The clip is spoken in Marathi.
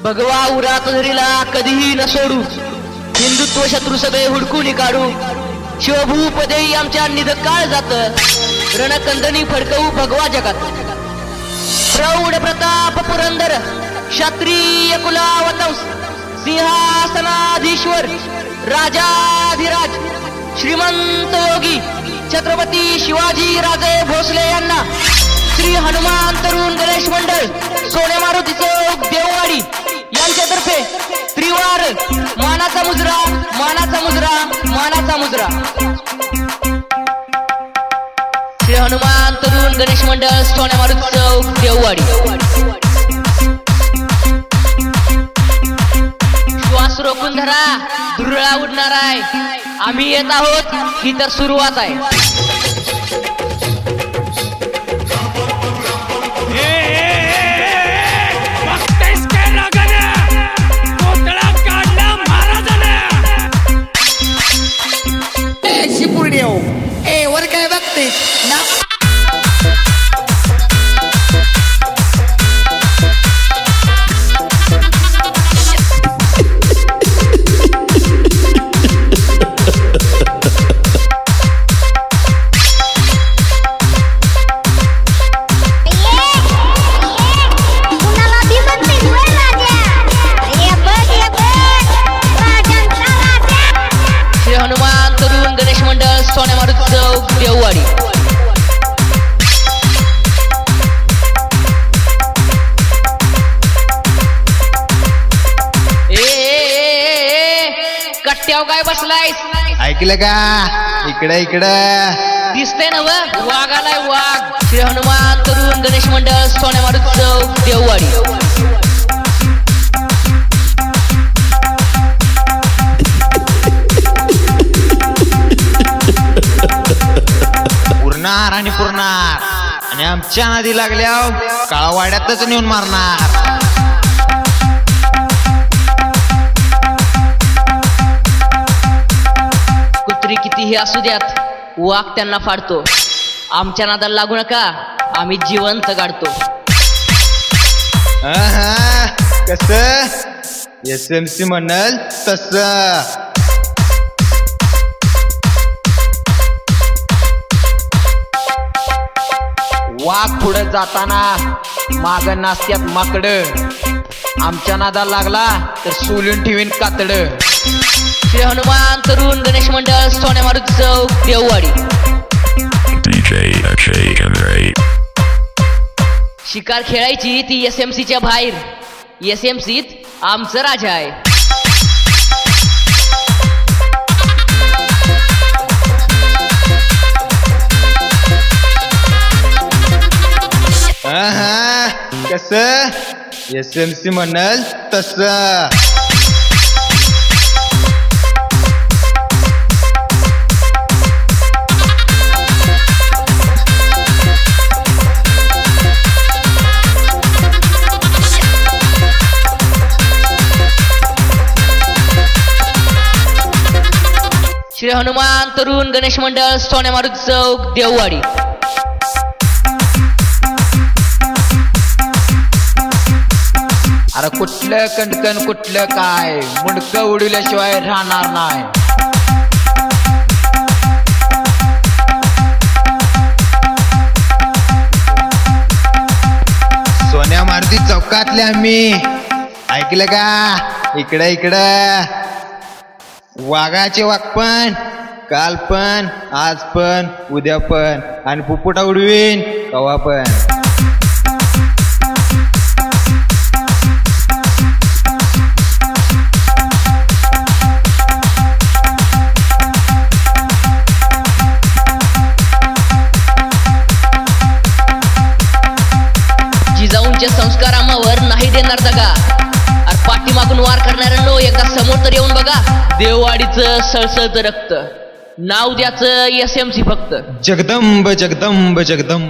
भगवा उरात धरीला कधीही न सोडू, हिंदुत्व शत्रू सगळे हुडकून काढू, शिवभूपदेई आमच्या निधकाळ जात, रणकंदनी फडकवू भगवा जगात. प्रौढ प्रताप पुरंदर क्षत्रिय कुलावतंस, सिंहासनाधीश्वर राजाधिराज श्रीमंत योगी छत्रपती शिवाजी राजे भोसले यांना श्री हनुमान तरुण गणेश मंडळ सोने मारुती चौक देववाडी यांच्यातर्फे त्रिवार मानाचा मुजरा, मानाचा मुजरा, मानाचा मुजरा. श्री हनुमान तरुण गणेश मंडळ सोने मारुती चौक देववाडी. श्वास रोखून धरा, धुरळा उडणार आहे. आम्ही येत आहोत, ही तर सुरुवात आहे. वर काय बघते ना. श्री हनुमान तरुण गणेश मंडळ सोने मारुती चौक देववाडी. कट्ट्याव काय बसलायस? ऐकलं का? इकडे इकडे दिसतंय ना वाघ आलाय वाघ. श्री हनुमान तरुण गणेश मंडळ सोने मारुती चौक देववाडी. पुरणार आणि पुरणार, आणि आमच्या नादी लागल्या काळावाड्यातच नेऊन मारणार. कुत्री कितीही असू द्यात, वाघ त्यांना फाडतो. आमच्या नादाला लागू नका, आम्ही जिवंत गाडतो. कस SMC म्हणाल तस. वाघ पुढे जाताना माग नास्त्यात माकड, आमच्या नादाला लागला तर सोलून ठेवीन कातड. श्री हनुमान तरुण गणेश मंडळ सोने मारुती चौक देववाडी. शिकार खेळायची ती SMCच्या बाहेर, SMCत आमचं राजा आहे. कस SMC म्हणाल तस. श्री हनुमान तरुण गणेश मंडळ सोने मारुती चौक देववाडी. अरे कुठलं कणकण कुठलं काय, मुंडकं उडवल्याशिवाय राहणार नाही. सोन्या मारुती चौकातले आम्ही, ऐकलं का? इकडे इकडे वाघाचे वाघ पण, काल पण, आज पण, उद्या पण, आणि पुपुटा उडवीन कवा पण. जिजाऊंच्या संस्कारामावर नाही देणार दगा. अरे पाठीमागून वार करणाऱ्यांनो एकदा समोर तर येऊन बघा. देववाडीचं सळसळतं रक्त, नाव द्याचं SMC फक्त. जगदंब जगदंब जगदंब.